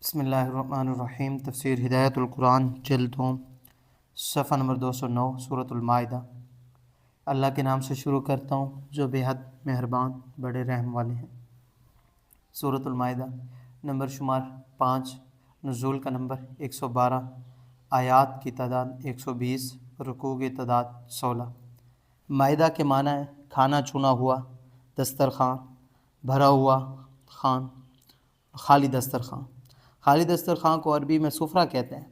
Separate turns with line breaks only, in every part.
بسم اللہ الرحمن الرحیم۔ تفسیر ہدایت القرآن جلد 2 صفحہ نمبر 209 سورۃ المائدہ۔ اللہ کے نام سے شروع کرتا ہوں جو بے حد مہربان بڑے رحم والے ہیں۔ سورۃ المائدہ نمبر شمار 5، نزول کا نمبر 112، آیات کی تعداد 120، رکوع کی تعداد 16۔ مائدہ کے معنی ہے کھانا چنا ہوا دسترخوان، بھرا ہوا خوان، خالی دسترخوان۔ خالی دسترخوان کو عربی میں سفرہ کہتے ہیں۔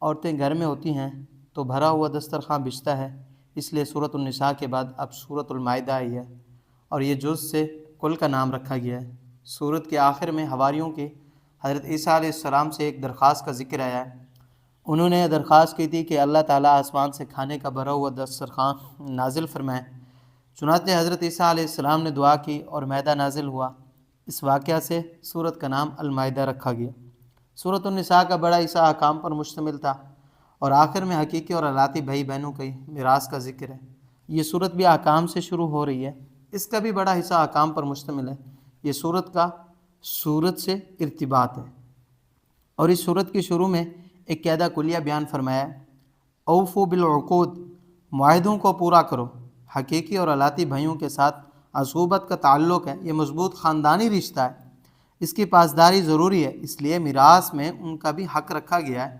عورتیں گھر میں ہوتی ہیں تو بھرا ہوا دسترخوان بچھتا ہے، اس لیے سورۃ النساء کے بعد اب سورۃ المائدہ آئی ہے اور یہ جز سے کل کا نام رکھا گیا ہے۔ سورت کے آخر میں حواریوں کے حضرت عیسیٰ علیہ السلام سے ایک درخواست کا ذکر آیا ہے۔ انہوں نے درخواست کی تھی کہ اللہ تعالیٰ آسمان سے کھانے کا بھرا ہوا دسترخوان نازل فرمائے۔ چنانچہ حضرت عیسیٰ علیہ السلام نے دعا کی اور مائدہ نازل ہوا۔ اس واقعہ سے سورت کا نام المائدہ رکھا گیا۔ سورۃ النساء کا بڑا حصہ احکام پر مشتمل تھا اور آخر میں حقیقی اور الاتی بھائی بہنوں کی میراث کا ذکر ہے۔ یہ سورت بھی احکام سے شروع ہو رہی ہے، اس کا بھی بڑا حصہ احکام پر مشتمل ہے۔ یہ سورت کا سورت سے ارتباط ہے اور اس سورت کی شروع میں ایک قاعدہ کلیہ بیان فرمایا ہے، اوفوا بالعقود، معاہدوں کو پورا کرو۔ حقیقی اور الاتی بھائیوں کے ساتھ عصوبت کا تعلق ہے، یہ مضبوط خاندانی رشتہ ہے، اس کی پاسداری ضروری ہے، اس لیے میراث میں ان کا بھی حق رکھا گیا ہے۔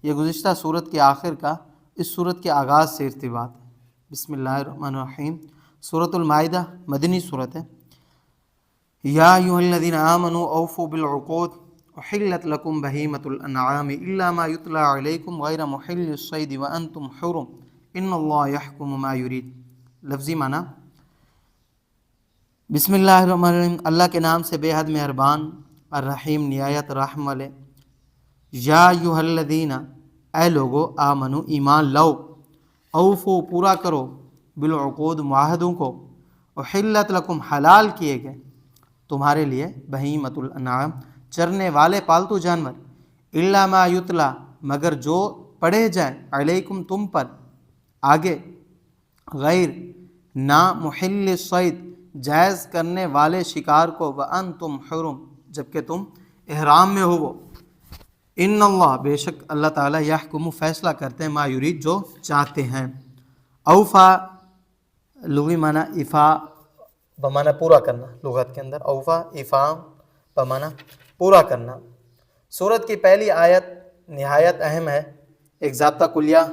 یہ گزشتہ سورت کے آخر کا اس سورت کے آغاز سے ارتباط ہے۔ بسم اللہ الرحمن الرحیم۔ سورۃ المائدہ مدنی سورت ہے۔ یا ایھا الذین آمنوا اوفوا بالعقود احلت لکم بہیمۃ الانعام الا ما یتلی علیکم غیر محل الصید وانتم حرم ان اللہ یحکم ما یرید۔ لفظی معنی، بسم اللہ الرحمن الرحیم، اللہ کے نام سے بے حد مہربان الرحیم نہایت رحم والے۔ یا ایھا الذین، اے لوگو، آمنو ایمان لاؤ، اوفو پورا کرو، بالعقود معاہدوں کو، احلت لکم حلال کیے گئے تمہارے لیے، بہیمۃ الانعام چرنے والے پالتو جانور، الا ما یتلا مگر جو پڑھے جائیں، علیکم تم پر، آگے غیر نہ محل الصید جائز کرنے والے شکار کو، وانتم حرم جبکہ تم احرام میں ہو۔ ان اللہ بے شک اللہ تعالیٰ یحکم فیصلہ کرتے ہیں، ما یرید جو چاہتے ہیں۔ اوفا لغوی معنی افا بمعنی پورا کرنا، لغت کے اندر اوفا افام بمعنی پورا کرنا۔ سورت کی پہلی آیت نہایت اہم ہے، ایک ضابطہ کلیہ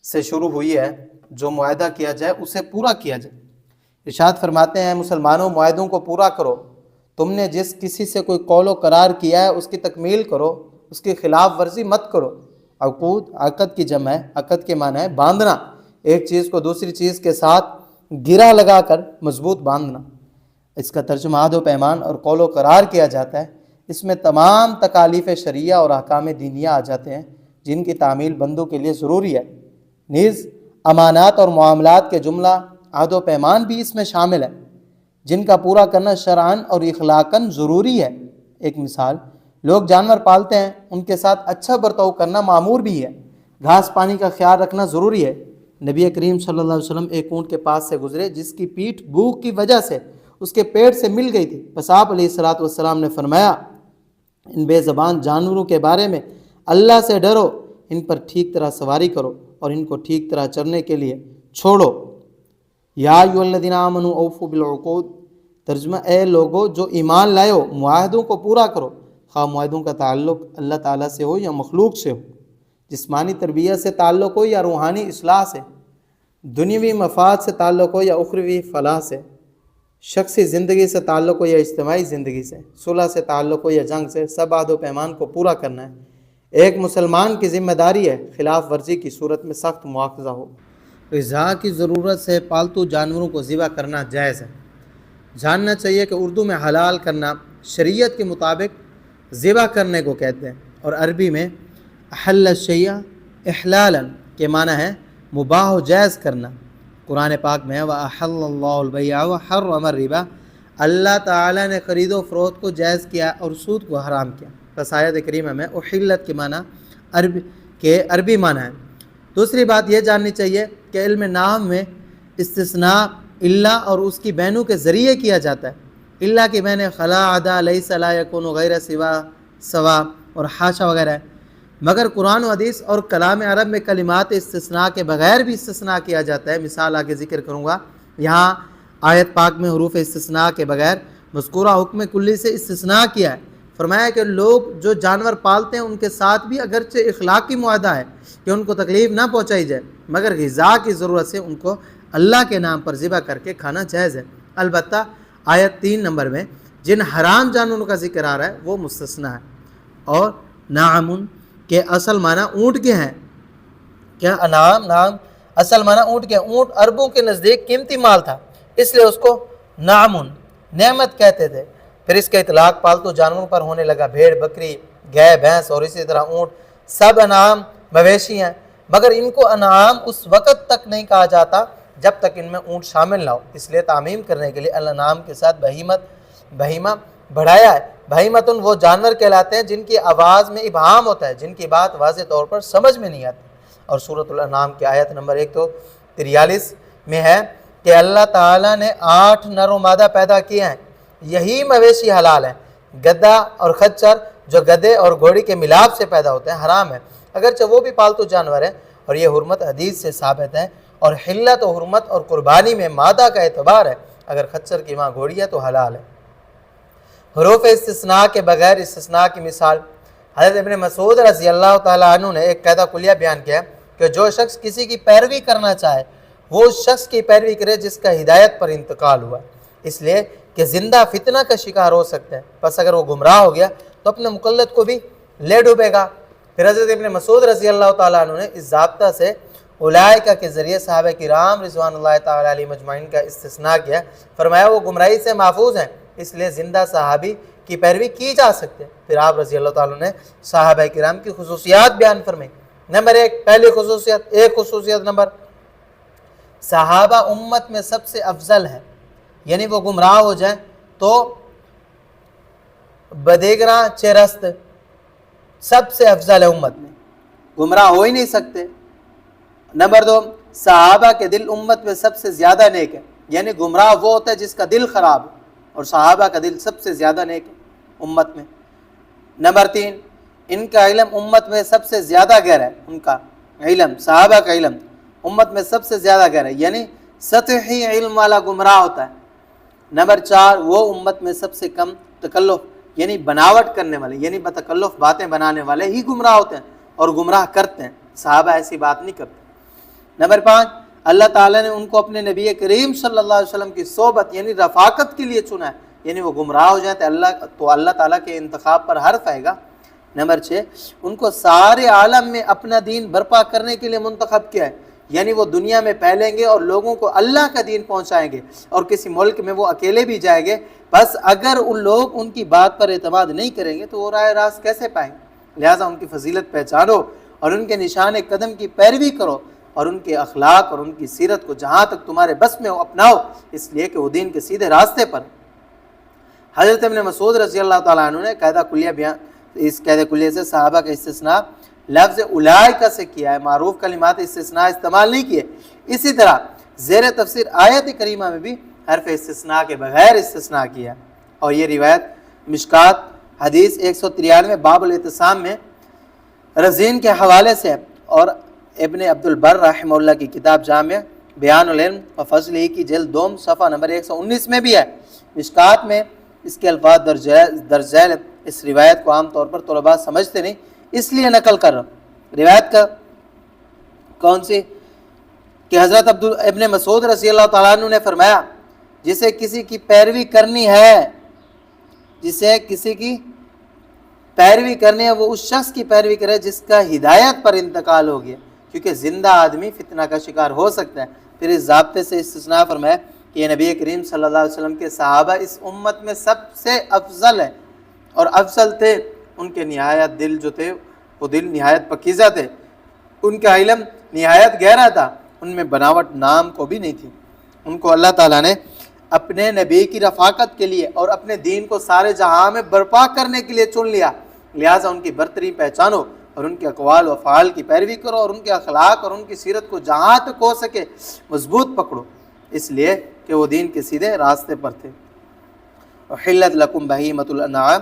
سے شروع ہوئی ہے، جو معاہدہ کیا جائے اسے پورا کیا جائے۔ ارشاد فرماتے ہیں، مسلمانوں معاہدوں کو پورا کرو، تم نے جس کسی سے کوئی قول و قرار کیا ہے اس کی تکمیل کرو، اس کی خلاف ورزی مت کرو۔ عقود عقد کی جمع ہے، عقد کے معنی ہے باندھنا، ایک چیز کو دوسری چیز کے ساتھ گرہ لگا کر مضبوط باندھنا۔ اس کا ترجمہ عہد و پیمان اور قول و قرار کیا جاتا ہے۔ اس میں تمام تکالیف شرعیہ اور احکام دینیہ آ جاتے ہیں جن کی تعمیل بندوں کے لیے ضروری ہے۔ نیز امانات اور معاملات کے جملہ عہد و پیمان بھی اس میں شامل ہے، جن کا پورا کرنا شرعاً اور اخلاقاً ضروری ہے۔ ایک مثال، لوگ جانور پالتے ہیں، ان کے ساتھ اچھا برتاؤ کرنا معمور بھی ہے، گھاس پانی کا خیال رکھنا ضروری ہے۔ نبی کریم صلی اللہ علیہ وسلم ایک اونٹ کے پاس سے گزرے جس کی پیٹھ بھوک کی وجہ سے اس کے پیٹ سے مل گئی تھی، بس آپ علیہ الصلوۃ والسلام نے فرمایا، ان بے زبان جانوروں کے بارے میں اللہ سے ڈرو، ان پر ٹھیک طرح سواری کرو اور ان کو ٹھیک طرح چرنے کے لیے چھوڑو۔ یا ایھا الذین آمنوا اوفوا بالعقود، ترجمہ اے لوگو جو ایمان لائے ہو، معاہدوں کو پورا کرو، خواہ معاہدوں کا تعلق اللہ تعالیٰ سے ہو یا مخلوق سے ہو، جسمانی تربیت سے تعلق ہو یا روحانی اصلاح سے، دنیوی مفاد سے تعلق ہو یا اخروی فلاح سے، شخصی زندگی سے تعلق ہو یا اجتماعی زندگی سے، صلح سے تعلق ہو یا جنگ سے، سب عہد و پیمان کو پورا کرنا ہے۔ ایک مسلمان کی ذمہ داری ہے خلاف ورزی کی صورت میں سخت مواخذہ ہو۔ غذا کی ضرورت سے پالتو جانوروں کو ذبح کرنا جائز ہے۔ جاننا چاہیے کہ اردو میں حلال کرنا شریعت کے مطابق ذبح کرنے کو کہتے ہیں، اور عربی میں احل الشیء احلالا کے معنی ہے مباح و جائز کرنا۔ قرآن پاک میں وَأَحَلَّ اللَّهُ الْبَيْعَ وَحَرَّمَ الرِّبَا، اللہ تعالیٰ نے خرید و فروخت کو جائز کیا اور سود کو حرام کیا۔ بس آیت کریمہ میں احلت کے معنی عربی معنی ہے۔ دوسری بات یہ جاننی چاہیے کہ علم نحو میں استثناء اللہ اور اس کی بینوں کے ذریعے کیا جاتا ہے۔ اللہ کی بین خلا عدا لیس لا یکون غیر سوا سوا اور حاشا وغیرہ ہے، مگر قرآن و حدیث اور کلام عرب میں کلمات استثناء کے بغیر بھی استثناء کیا جاتا ہے۔ مثال آگے ذکر کروں گا۔ یہاں آیت پاک میں حروف استثناء کے بغیر مذکورہ حکم کلی سے استثناء کیا ہے۔ فرمایا کہ لوگ جو جانور پالتے ہیں ان کے ساتھ بھی اگرچہ اخلاقی معاہدہ ہے کہ ان کو تکلیف نہ پہنچائی جائے، مگر غذا کی ضرورت سے ان کو اللہ کے نام پر ذبح کر کے کھانا جائز ہے۔ البتہ آیت 3 نمبر میں جن حرام جانوروں کا ذکر آ رہا ہے وہ مستثنیٰ ہے۔ اور نعم کے اصل معنی اونٹ کے ہیں۔ کیا انعام؟ نعم اصل معنی اونٹ کے ہیں۔ اونٹ عربوں کے نزدیک قیمتی مال تھا، اس لیے اس کو نعم نعمت کہتے تھے۔ پھر اس کا اطلاق پالتو جانوروں پر ہونے لگا۔ بھیڑ، بکری، گائے، بھینس اور اسی طرح اونٹ سب انعام مویشی ہیں، مگر ان کو انعام اس وقت تک نہیں کہا جاتا جب تک ان میں اونٹ شامل نہ ہو، اس لیے تعمیم کرنے کے لیے الانعام کے ساتھ بہیمہ بڑھایا ہے۔ بہیمتن وہ جانور کہلاتے ہیں جن کی آواز میں ابہام ہوتا ہے، جن کی بات واضح طور پر سمجھ میں نہیں آتی۔ اور سورۃ الانعام کی آیت نمبر 143 میں ہے کہ اللہ تعالیٰ نے 8 نر و مادہ پیدا کیے ہیں، یہی مویشی حلال ہیں۔ گدھا اور خچر جو گدھے اور گھوڑی کے ملاپ سے پیدا ہوتے ہیں حرام ہے، اگرچہ وہ بھی پالتو جانور ہیں، اور یہ حرمت حدیث سے ثابت ہے۔ اور حلت و حرمت اور قربانی میں مادہ کا اعتبار ہے، اگر خچر کی ماں گھوڑی ہے تو حلال ہے۔ حروف استثناء کے بغیر استثناء کی مثال، حضرت ابن مسعود رضی اللہ تعالیٰ عنہ نے ایک قاعدہ کلیہ بیان کیا کہ جو شخص کسی کی پیروی کرنا چاہے وہ اس شخص کی پیروی کرے جس کا ہدایت پر انتقال ہوا، اس لیے کہ زندہ فتنہ کا شکار ہو سکتا ہے، پس اگر وہ گمراہ ہو گیا تو اپنے مقلد کو بھی لے ڈوبے گا۔ پھر حضرت ابن مسعود رضی اللہ تعالیٰ عنہ نے اس ضابطہ سے اولئک کے ذریعے صحابہ کرام رضوان اللہ تعالیٰ علیہ مجمعین کا استثناء کیا۔ فرمایا وہ گمراہی سے محفوظ ہیں، اس لیے زندہ صحابی کی پیروی کی جا سکتے ہیں۔ پھر آپ رضی اللہ تعالیٰ نے صحابہ کرام کی خصوصیات بیان فرمائی۔ نمبر 1 پہلی خصوصیت نمبر، صحابہ امت میں سب سے افضل ہے، یعنی وہ گمراہ ہو جائیں تو بدیگراں چرست سب سے افضل ہے، امت میں گمراہ ہو ہی نہیں سکتے۔ نمبر 2 صحابہ کے دل امت میں سب سے زیادہ نیک ہے، یعنی گمراہ وہ ہوتا ہے جس کا دل خراب ہے، اور صحابہ کا دل سب سے زیادہ نیک ہے امت میں۔ نمبر 3 ان کا علم امت میں سب سے زیادہ گہرا ہے، ان کا علم صحابہ کا علم امت میں سب سے زیادہ گہرا ہے، یعنی سطحی علم والا گمراہ ہوتا ہے۔ نمبر 4 وہ امت میں سب سے کم تکلف، یعنی بناوٹ کرنے والے، یعنی بتکلف باتیں بنانے والے ہی گمراہ ہوتے ہیں اور گمراہ کرتے ہیں، صحابہ ایسی بات نہیں کرتے۔ نمبر 5 اللہ تعالیٰ نے ان کو اپنے نبی کریم صلی اللہ علیہ وسلم کی صحبت یعنی رفاقت کے لیے چنا ہے، یعنی وہ گمراہ ہو جائیں تو اللہ تعالیٰ کے انتخاب پر حرف آئے گا۔ نمبر 6 ان کو سارے عالم میں اپنا دین برپا کرنے کے لیے منتخب کیا ہے، یعنی وہ دنیا میں پھیلیں گے اور لوگوں کو اللہ کا دین پہنچائیں گے، اور کسی ملک میں وہ اکیلے بھی جائیں گے، بس اگر ان لوگ ان کی بات پر اعتماد نہیں کریں گے تو وہ راہ راست کیسے پائیں گے؟ لہٰذا ان کی فضیلت پہچانو اور ان کے نشان قدم کی پیروی کرو، اور ان کے اخلاق اور ان کی سیرت کو جہاں تک تمہارے بس میں ہو اپناؤ، اس لیے کہ وہ دین کے سیدھے راستے پر۔ حضرت ابن مسعود رضی اللہ تعالیٰ عنہ نے قاعدہ کلیہ بیان، اس قاعدہ کلیہ سے صحابہ کا استثناء لفظ اولئک سے کیا ہے، معروف کلمات استثناء استعمال نہیں کیے۔ اسی طرح زیر تفسیر آیت کریمہ میں بھی حرف استثناء کے بغیر استثناء کیا، اور یہ روایت مشکات حدیث 193 باب الاعتصام میں رزین کے حوالے سے، اور ابن عبد البر رحمہ اللہ کی کتاب جامع بیان العلم و فضلہ کی جلد 2 صفحہ نمبر 119 میں بھی ہے۔ مشکات میں اس کے الفاظ درج ذیل، اس روایت کو عام طور پر طلباء سمجھتے نہیں، اس لیے نقل کر رہا ہوں۔ روایت کا کون سی کہ حضرت ابن مسعود رضی اللہ تعالیٰ عنہ نے فرمایا جسے کسی کی پیروی کرنی ہے، جسے کسی کی پیروی کرنی ہے وہ اس شخص کی پیروی کرے جس کا ہدایت پر انتقال ہو گیا، کیونکہ زندہ آدمی فتنہ کا شکار ہو سکتا ہے۔ پھر اس ضابطے سے استثناء فرمایا کہ یہ نبی کریم صلی اللہ علیہ وسلم کے صحابہ اس امت میں سب سے افضل ہے اور افضل تھے۔ ان کے نہایت دل جو تھے وہ دل نہایت پکیزہ تھے، ان کا علم نہایت گہرا تھا، ان میں بناوٹ نام کو بھی نہیں تھی۔ ان کو اللہ تعالیٰ نے اپنے نبی کی رفاقت کے لیے اور اپنے دین کو سارے جہاں میں برپا کرنے کے لیے چن لیا، لہٰذا ان کی برتری پہچانو اور ان کے اقوال و افعال کی پیروی کرو، اور ان کے اخلاق اور ان کی سیرت کو جہاں تک ہو سکے مضبوط پکڑو، اس لیے کہ وہ دین کے سیدھے راستے پر تھے۔ احلت لکم بہیمۃ الانعام،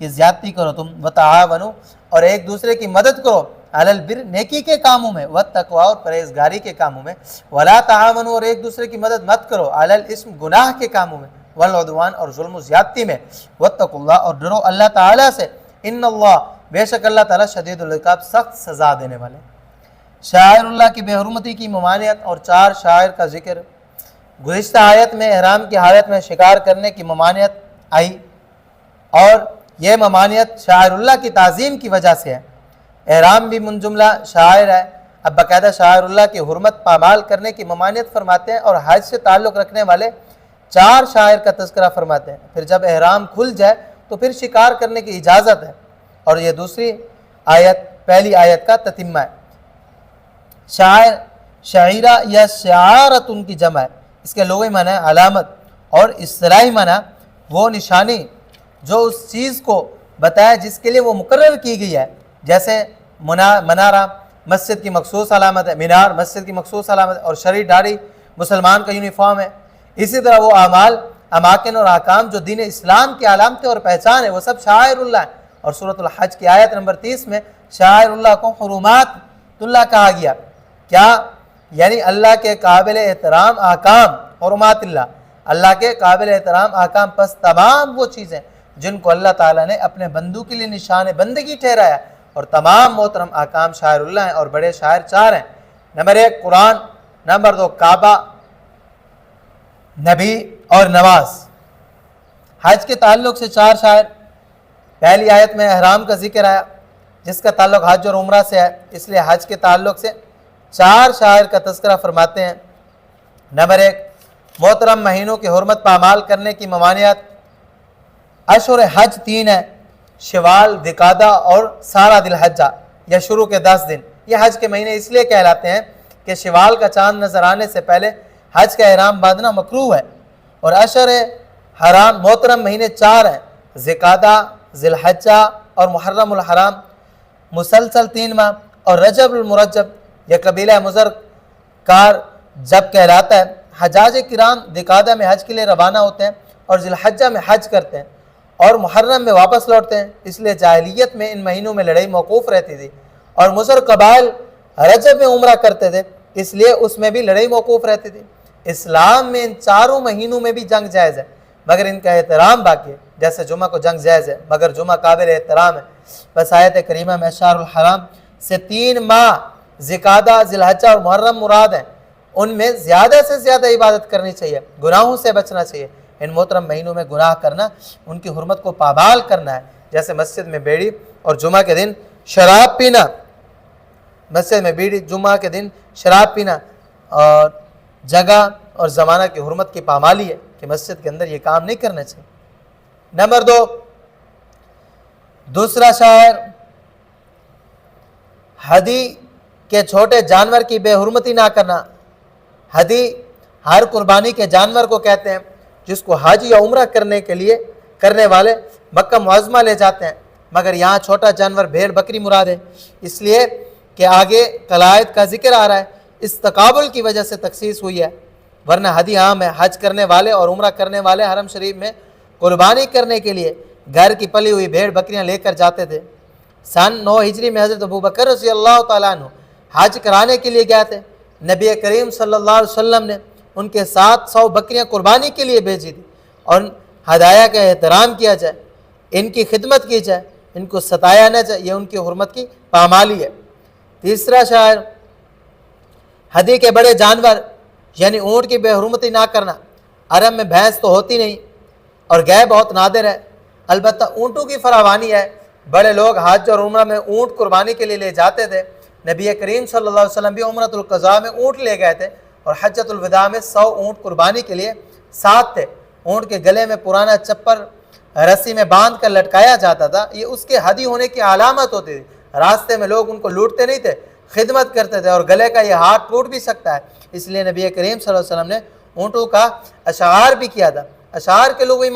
کہ زیادتی کرو تم، وتعاونوا اور ایک دوسرے کی مدد کرو، علی البر نیکی کے کاموں میں، والتقوی اور پرہیزگاری کے کاموں میں، ولا تعاونوا اور ایک دوسرے کی مدد مت کرو، علی الاثم گناہ کے کاموں میں، والعدوان اور ظلم و زیادتی میں، واتقوا اللہ اور ڈرو اللہ تعالیٰ سے، ان اللہ بے شک اللہ تعالیٰ شدید العقاب سخت سزا دینے والے۔ شاعر اللہ کی بے حرمتی کی ممانعت اور 4 شاعر کا ذکر۔ گزشتہ آیت میں احرام کی حالت میں شکار کرنے کی ممانعت آئی، اور یہ ممانعت شاعر اللہ کی تعظیم کی وجہ سے ہے۔ احرام بھی من جملہ شاعر ہے۔ اب باقاعدہ شاعر اللہ کی حرمت پامال کرنے کی ممانعت فرماتے ہیں، اور حج سے تعلق رکھنے والے 4 شاعر کا تذکرہ فرماتے ہیں۔ پھر جب احرام کھل جائے تو پھر شکار کرنے کی اجازت ہے، اور یہ دوسری آیت پہلی آیت کا تتمہ ہے۔ شاعر شاعرہ یا شعارت ان کی جمع ہے، اس کے لغوی معنی ہے علامت، اور اصطلاحی معنی وہ نشانی جو اس چیز کو بتایا جس کے لیے وہ مقرر کی گئی ہے، جیسے منارہ مسجد کی مخصوص علامت ہے، مینار مسجد کی مخصوص علامت ہے، اور شرعی داڑھی مسلمان کا یونیفارم ہے۔ اسی طرح وہ اعمال، اماکن اور احکام جو دین اسلام کی علامتیں اور پہچان ہے وہ سب شاعر اللہ ہے۔ اور سورۃ الحج کی آیت نمبر 30 میں شاعر اللہ کو حرمات اللہ کہا گیا۔ کیا؟ یعنی اللہ کے قابل احترام احکام، حرمات اللہ، اللہ کے قابل احترام احکام، پس تمام وہ چیزیں جن کو اللہ تعالیٰ نے اپنے بندوں کے لیے نشان بندگی ٹھہرایا، اور تمام محترم احکام شاعر اللہ ہیں، اور بڑے شاعر 4 ہیں۔ نمبر 1 قرآن، نمبر 2 کعبہ، نبی اور نماز۔ حج کے تعلق سے 4 شاعر۔ پہلی آیت میں احرام کا ذکر آیا جس کا تعلق حج اور عمرہ سے ہے، اس لیے حج کے تعلق سے 4 شاعر کا تذکرہ فرماتے ہیں۔ نمبر 1 محترم مہینوں کی حرمت پامال کرنے کی ممانعت۔ اشہر حج 3 ہیں، شوال، ذوالقعدہ اور سارا ذی الحجہ، یا شروع کے 10 دن۔ یہ حج کے مہینے اس لیے کہلاتے ہیں کہ شوال کا چاند نظر آنے سے پہلے حج کا احرام باندھنا مکروہ ہے۔ اور اشہر حرام محترم مہینے 4 ہیں، ذوالقعدہ، ذی الحجہ اور محرم الحرام، مسلسل 3 ماہ۔ اور رجب المرجب، یہ قبیلہ مضر کار جب کہلاتا ہے۔ حجاج کرام ذوالقعدہ میں حج کے لیے روانہ ہوتے ہیں اور ذی الحجہ میں حج کرتے ہیں، اور محرم میں واپس لوٹتے ہیں، اس لیے جاہلیت میں ان مہینوں میں لڑائی موقوف رہتی تھی، اور مضر قبائل رجب میں عمرہ کرتے تھے، اس لیے اس میں بھی لڑائی موقوف رہتی تھی۔ اسلام میں ان 4 مہینوں میں بھی جنگ جائز ہے، مگر ان کا احترام باقی ہے، جیسے جمعہ کو جنگ جائز ہے مگر جمعہ قابل احترام ہے۔ بس آیت کریمہ میں اشہر الحرام سے 3 ماہ ذوالقعدہ، ذی الحجہ اور محرم مراد ہیں، ان میں زیادہ سے زیادہ عبادت کرنی چاہیے، گناہوں سے بچنا چاہیے۔ ان محترم مہینوں میں گناہ کرنا ان کی حرمت کو پامال کرنا ہے، جیسے مسجد میں بیڑی اور جمعہ کے دن شراب پینا، مسجد میں بیڑی جمعہ کے دن شراب پینا، اور جگہ اور زمانہ کی حرمت کی پامالی ہے کہ مسجد کے اندر یہ کام نہیں کرنا چاہیے۔ نمبر 2 دوسرا شاعر، ہدی کے چھوٹے جانور کی بے حرمتی نہ کرنا۔ ہدی ہر قربانی کے جانور کو کہتے ہیں جس کو حج یا عمرہ کرنے کے لیے کرنے والے مکہ معظمہ لے جاتے ہیں، مگر یہاں چھوٹا جانور بھیڑ بکری مراد ہے، اس لیے کہ آگے قلائد کا ذکر آ رہا ہے، اس تقابل کی وجہ سے تخصیص ہوئی ہے، ورنہ ہدی عام ہے۔ حج کرنے والے اور عمرہ کرنے والے حرم شریف میں قربانی کرنے کے لیے گھر کی پلی ہوئی بھیڑ بکریاں لے کر جاتے تھے۔ سن 9 ہجری میں حضرت ابوبکر رضی اللہ تعالیٰ عنہ حج کرانے کے لیے گئے تھے، نبی کریم صلی اللہ علیہ وسلم نے ان کے 700 بکریاں قربانی کے لیے بھیجی تھی، اور ہدایہ کا احترام کیا جائے، ان کی خدمت کی جائے، ان کو ستایا نہ جائے، یہ ان کی حرمت کی پامالی ہے۔ تیسرا شاعر، ہدی کے بڑے جانور یعنی اونٹ کی بے حرمتی نہ کرنا۔ عرب میں بھینس تو ہوتی نہیں اور گائے بہت نادر ہے، البتہ اونٹوں کی فراوانی ہے۔ بڑے لوگ حج اور عمرہ میں اونٹ قربانی کے لیے لے جاتے تھے، نبی کریم صلی اللہ علیہ وسلم بھی عمرۃ القضاء میں اونٹ لے گئے تھے، اور حجۃ الوداع میں 100 اونٹ قربانی کے لیے ساتھ تھے۔ اونٹ کے گلے میں پرانا چپر رسی میں باندھ کر لٹکایا جاتا تھا، یہ اس کے ہدی ہونے کی علامت ہوتی تھی۔ راستے میں لوگ ان کو لوٹتے نہیں تھے، خدمت کرتے تھے، اور گلے کا یہ ہاتھ ٹوٹ بھی سکتا ہے، اس لیے نبی کریم صلی اللہ علیہ وسلم نے اونٹوں کا اشعار بھی کیا تھا۔ اشعار کے لغوی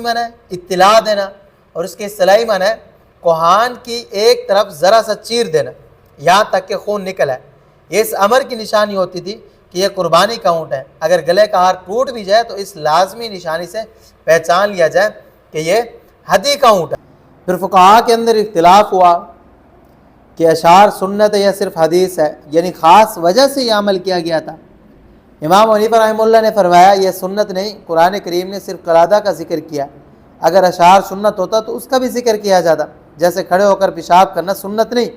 معنی ہے اطلاع دینا، اور اس کے اصطلاحی معنی ہے کوہان کی ایک طرف ذرا سا چیر دینا یہاں تک کہ خون نکل آئے۔ یہ اس امر کی نشانی ہوتی تھی کہ یہ قربانی کا اونٹ ہے، اگر گلے کا ہار ٹوٹ بھی جائے تو اس لازمی نشانی سے پہچان لیا جائے کہ یہ ہدی کا اونٹ ہے۔ پھر فقہا کے اندر اختلاف ہوا کہ اشعار سنت ہے یا صرف حدیث ہے، یعنی خاص وجہ سے یہ عمل کیا گیا تھا۔ امام حنیفہ رحمہ اللہ نے فرمایا یہ سنت نہیں، قرآن کریم نے صرف قلادہ کا ذکر کیا، اگر اشعار سنت ہوتا تو اس کا بھی ذکر کیا جاتا، جیسے کھڑے ہو کر پیشاب کرنا سنت نہیں،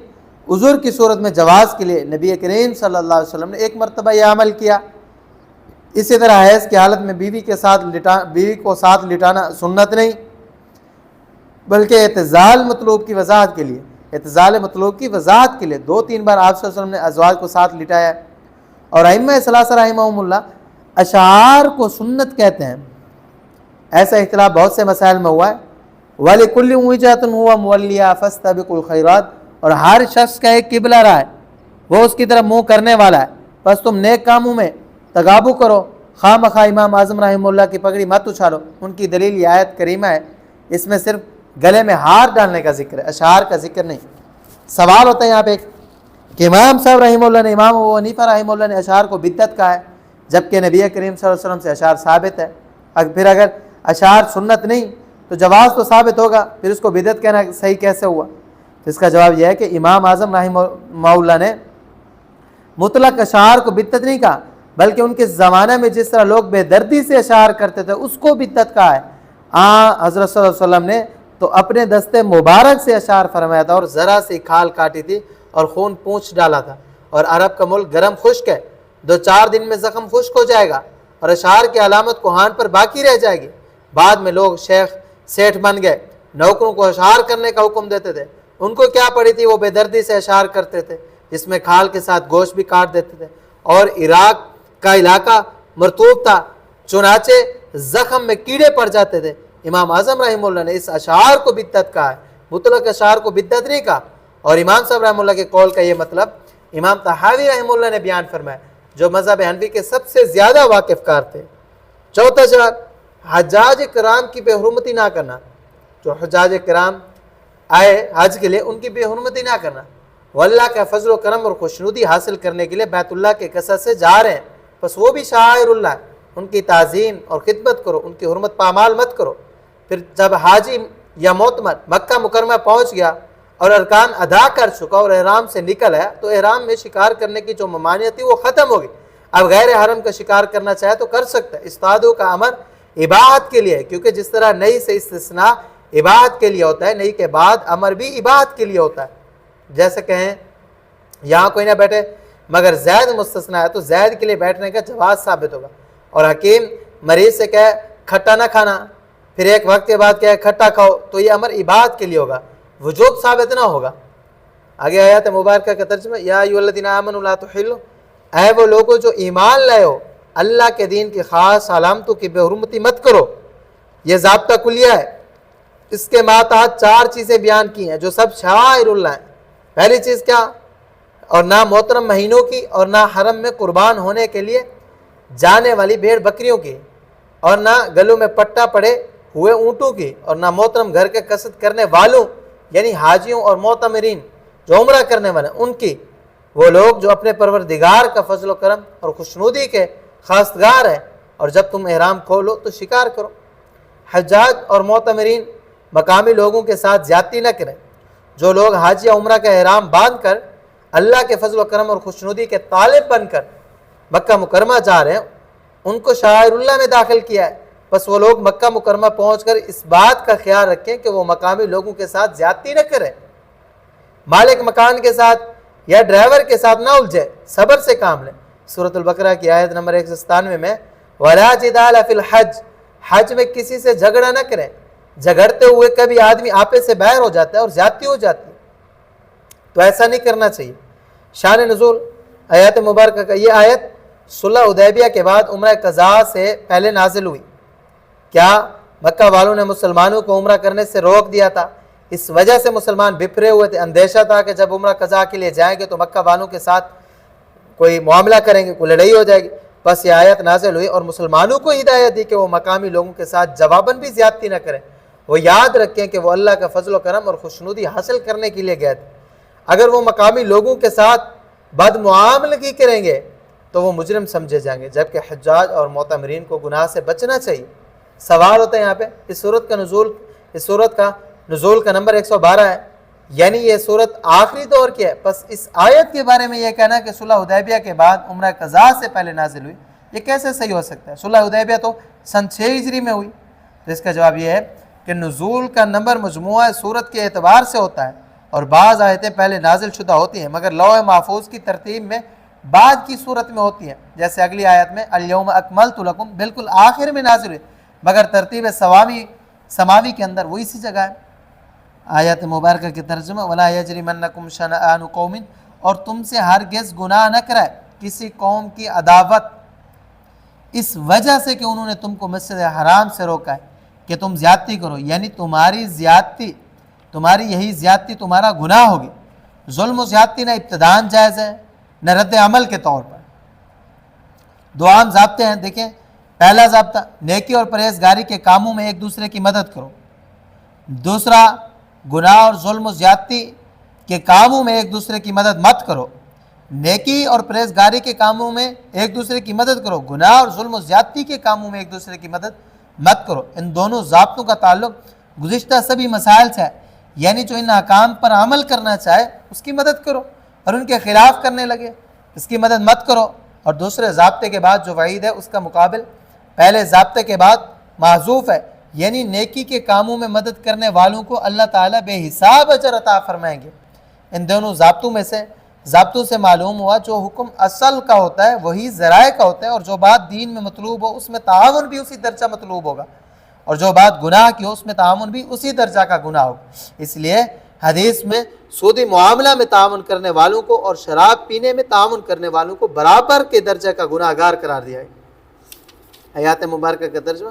عذر کی صورت میں جواز کے لیے نبی کریم صلی اللہ علیہ وسلم نے ایک مرتبہ یہ عمل کیا۔ اسی طرح حیض کی حالت میں بیوی کو ساتھ لٹانا سنت نہیں، بلکہ اعتزال مطلوب کی وضاحت کے لیے، اعتزال مطلوب کی وضاحت کے لیے 2-3 بار آپ صلی اللہ علیہ وسلم نے ازواج کو ساتھ لٹایا ہے۔ اور ائمہ ثلاثہ رحمہم اللہ اشعار کو سنت کہتے ہیں، ایسا اختلاف بہت سے مسائل میں ہوا ہے۔ وَلِكُلٍّ وِجْهَةٌ هُوَ مُوَلِّيهَا فَاسْتَبِقُوا الْخَيْرَاتِ، اور ہر شخص کا ایک قبلہ رہا ہے، وہ اس کی طرف منہ کرنے والا ہے، بس تم نیک کاموں میں تغابو کرو، خواہ مخواہ امام اعظم رحمہ اللہ کی پگڑی مت اچھالو۔ ان کی دلیل یہ آیت کریمہ ہے، اس میں صرف گلے میں ہار ڈالنے کا ذکر ہے، اشعار کا ذکر نہیں۔ سوال ہوتا ہے یہاں پہ کہ امام صاحب رحمہ اللہ نے، امام ابو حنیفہ رحمہ اللہ نے اشعار کو بدعت کہا ہے، جبکہ نبی کریم صلی اللہ علیہ وسلم سے اشعار ثابت ہے۔ پھر اگر اشعار سنت نہیں تو جواز تو ثابت ہوگا، پھر اس کو بدعت کہنا صحیح کیسے ہوا؟ تو اس کا جواب یہ ہے کہ امام اعظم رحمہ اللہ نے مطلق اشعار کو بدعت نہیں کہا، بلکہ ان کے زمانے میں جس طرح لوگ بے دردی سے اشعار کرتے تھے اس کو بدعت کہا ہے۔ حضرت صلی اللہ علیہ وسلم نے تو اپنے دستے مبارک سے اشعار فرمایا تھا، اور ذرا سی کھال کاٹی تھی اور خون پونچھ ڈالا تھا، اور عرب کا ملک گرم خشک ہے، 2-4 دن میں زخم خشک ہو جائے گا اور اشعار کی علامت کوہان پر باقی رہ جائے گی۔ بعد میں لوگ شیخ سیٹھ بن گئے، نوکروں کو اشعار کرنے کا حکم دیتے تھے، ان کو کیا پڑی تھی؟ وہ بے دردی سے اشعار کرتے تھے، جس میں کھال کے ساتھ گوشت بھی کاٹ دیتے تھے، اور عراق کا علاقہ مرطوب تھا، چنانچہ زخم میں کیڑے پڑ جاتے تھے۔ امام اعظم رحمہ اللہ نے اس اشعار کو بدعت کہا ہے، مطلق اشعار کو بدعت نہیں کہا۔ اور امام صاحب رحمہ اللہ کے قول کا یہ مطلب امام طحاوی رحمہ اللہ نے بیان فرمایا، جو مذہب حنفی کے سب سے زیادہ واقف کار تھے۔ چوتھا شرط، حجاج کرام کی بے حرمتی نہ کرنا، جو حجاج کرام آئے حج کے لیے ان کی بے حرمتی نہ کرنا، وہ اللہ کا فضل و کرم اور خوشنودی حاصل کرنے کے لیے بیت اللہ کے قصد سے جا رہے ہیں، بس وہ بھی شعائر اللہ ہے، ان کی تعظیم اور خدمت کرو، ان کی حرمت پامال مت کرو۔ پھر جب حاجی یا معتمر مکہ مکرمہ پہنچ گیا اور ارکان ادا کر چکا اور احرام سے نکل آیا، تو احرام میں شکار کرنے کی جو ممانعت تھی وہ ختم ہو گئی، اب غیر حرم کا شکار کرنا چاہے تو کر سکتا ہے۔ استادوں کا امر اباحت کے لیے ہے، کیونکہ جس طرح نئی سے استثناء اباحت کے لیے ہوتا ہے، نئی کے بعد امر بھی اباحت کے لیے ہوتا ہے۔ جیسے کہیں یہاں کوئی نہ بیٹھے مگر زید مستثنیٰ ہے تو زید کے لیے بیٹھنے کا جواز ثابت ہوگا، اور حکیم مریض سے کہے کھٹا نہ کھانا، پھر ایک وقت کے بعد کہے کھٹا کھاؤ، تو یہ امر اباحت کے لیے ہوگا، وجوب ثابت نہ ہوگا۔ آگے آیات مبارکہ کا ترجمہ، یا ایھا الذین آمنوا لا تحلوا، اے وہ لوگوں جو ایمان لائے ہو، اللہ کے دین کی خاص علامتوں کی بے حرمتی مت کرو۔ یہ ضابطہ کلیہ ہے، اس کے ماتحت 4 چیزیں بیان کی ہیں جو سب شعائر اللہ ہیں۔ پہلی چیز کیا؟ اور نہ محترم مہینوں کی، اور نہ حرم میں قربان ہونے کے لیے جانے والی بھیڑ بکریوں کی، اور نہ گلوں میں پٹا پڑے ہوئے اونٹوں کی، اور نہ محترم گھر کے قصد کرنے والوں یعنی حاجیوں اور معتمرین جو عمرہ کرنے والے ان کی، وہ لوگ جو اپنے پروردگار کا فضل و کرم اور خوشنودی کے خواستگار ہیں، اور جب تم احرام کھولو تو شکار کرو۔ حجاج اور معتمرین مقامی لوگوں کے ساتھ زیادتی نہ کریں۔ جو لوگ حج یا عمرہ کا احرام باندھ کر اللہ کے فضل و کرم اور خوشنودی کے طالب بن کر مکہ مکرمہ جا رہے ہیں، ان کو شعائر اللہ میں داخل کیا ہے، بس وہ لوگ مکہ مکرمہ پہنچ کر اس بات کا خیال رکھیں کہ وہ مقامی لوگوں کے ساتھ زیادتی نہ کریں، مالک مکان کے ساتھ یا ڈرائیور کے ساتھ نہ الجھے، صبر سے کام لیں۔ سورۃ البقرہ کی آیت نمبر 197 میں وَلَا جِدَالَ فِي الْحَجِّ، حج میں کسی سے جھگڑا نہ کریں، جھگڑتے ہوئے کبھی آدمی آپے سے باہر ہو جاتا ہے اور زیادتی ہو جاتی ہے، تو ایسا نہیں کرنا چاہیے۔ شان نزول آیات مبارکہ کا، یہ آیت صلح حدیبیہ کے بعد عمرہ قضاء سے پہلے نازل ہوئی۔ کیا مکہ والوں نے مسلمانوں کو عمرہ کرنے سے روک دیا تھا؟ اس وجہ سے مسلمان بپھرے ہوئے تھے، اندیشہ تھا کہ جب عمرہ قضاء کے لیے جائیں گے تو مکہ والوں کے ساتھ کوئی معاملہ کریں گے، کوئی لڑائی ہو جائے گی۔ بس یہ آیت نازل ہوئی اور مسلمانوں کو ہدایت دی کہ وہ مقامی لوگوں کے ساتھ جواباً بھی زیادتی نہ کریں، وہ یاد رکھیں کہ وہ اللہ کا فضل و کرم اور خوشنودی حاصل کرنے کے لیے گئے تھے۔ اگر وہ مقامی لوگوں کے ساتھ بد معاملگی کریں گے تو وہ مجرم سمجھے جائیں گے، جبکہ حجاج اور معتمرین کو گناہ سے بچنا چاہیے۔ سوال ہوتا ہے یہاں پہ اس صورت کا نزول اس صورت کا نزول کا نمبر 112 ہے، یعنی یہ صورت آخری دور کی ہے۔ بس اس آیت کے بارے میں یہ کہنا کہ صلح حدیبیہ کے بعد عمرہ قضاء سے پہلے نازل ہوئی، یہ کیسے صحیح ہو سکتا ہے؟ صلح حدیبیہ تو سن 6 ہجری میں ہوئی۔ تو اس کا جواب یہ ہے کہ نزول کا نمبر مجموعہ صورت کے اعتبار سے ہوتا ہے، اور بعض آیتیں پہلے نازل شدہ ہوتی ہیں مگر لوح محفوظ کی ترتیب میں بعد کی صورت میں ہوتی ہیں، جیسے اگلی آیت میں الیوم اکملت لکم بالکل آخر میں نازل ہوئی، مگر ترتیب سماوی کے اندر وہ اسی جگہ ہے۔ آیت مبارکہ کے ترجمہ ولا یجرمنکم شنآن قوم، اور تم سے ہرگز گناہ نہ کرائے کسی قوم کی عداوت اس وجہ سے کہ انہوں نے تم کو مسجد حرام سے روکا ہے کہ تم زیادتی کرو، یعنی تمہاری یہی زیادتی تمہارا گناہ ہوگی۔ ظلم و زیادتی نہ ابتداءً جائز ہے نہ رد عمل کے طور پر۔ دو عام ضابطے ہیں، دیکھیں پہلا ضابطہ نیکی اور پرہیزگاری کے کاموں میں ایک دوسرے کی مدد کرو، دوسرا گناہ اور ظلم و زیادتی کے کاموں میں ایک دوسرے کی مدد مت کرو۔ نیکی اور پرہیزگاری کے کاموں میں ایک دوسرے کی مدد کرو، گناہ اور ظلم و زیادتی کے کاموں میں ایک دوسرے کی مدد مت کرو۔ ان دونوں ضابطوں کا تعلق گزشتہ سبھی مسائل سے ہے، یعنی جو ان احکام پر عمل کرنا چاہے اس کی مدد کرو، اور ان کے خلاف کرنے لگے اس کی مدد مت کرو۔ اور دوسرے ضابطے کے بعد جو وعید ہے اس کا مقابل پہلے ضابطے کے بعد محذوف ہے، یعنی نیکی کے کاموں میں مدد کرنے والوں کو اللہ تعالیٰ بے حساب اجر عطا فرمائیں گے۔ ان دونوں ضابطوں سے معلوم ہوا جو حکم اصل کا ہوتا ہے وہی ذرائع کا ہوتا ہے، اور جو بات دین میں مطلوب ہو اس میں تعاون بھی اسی درجہ مطلوب ہوگا، اور جو بات گناہ کی ہو اس میں تعاون بھی اسی درجہ کا گناہ ہوگا۔ اس لیے حدیث میں سودی معاملہ میں تعاون کرنے والوں کو اور شراب پینے میں تعاون کرنے والوں کو برابر کے درجہ کا گناہ گار قرار دیا ہے۔ آیات مبارکہ کا ترجمہ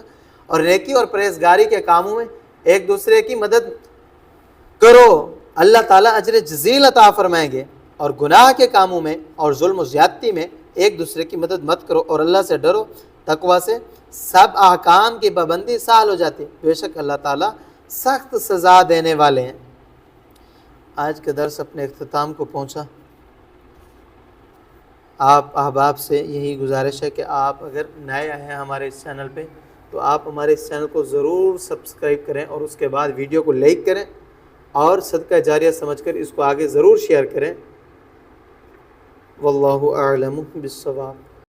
اور نیکی اور پرہیزگاری کے کاموں میں ایک دوسرے کی مدد کرو، اللہ تعالیٰ اجر جزیل عطا فرمائیں گے، اور گناہ کے کاموں میں اور ظلم و زیادتی میں ایک دوسرے کی مدد مت کرو، اور اللہ سے ڈرو، تقوی سے سب احکام کی پابندی سہل ہو جاتی ہے، بے شک اللہ تعالیٰ سخت سزا دینے والے ہیں۔ آج کا درس اپنے اختتام کو پہنچا۔ آپ احباب سے یہی گزارش ہے کہ آپ اگر نئے آئے ہیں ہمارے اس چینل پہ تو آپ ہمارے اس چینل کو ضرور سبسکرائب کریں، اور اس کے بعد ویڈیو کو لائک کریں، اور صدقہ جاریہ سمجھ کر اس کو آگے ضرور شیئر کریں۔ واللہ اعلم بالصواب۔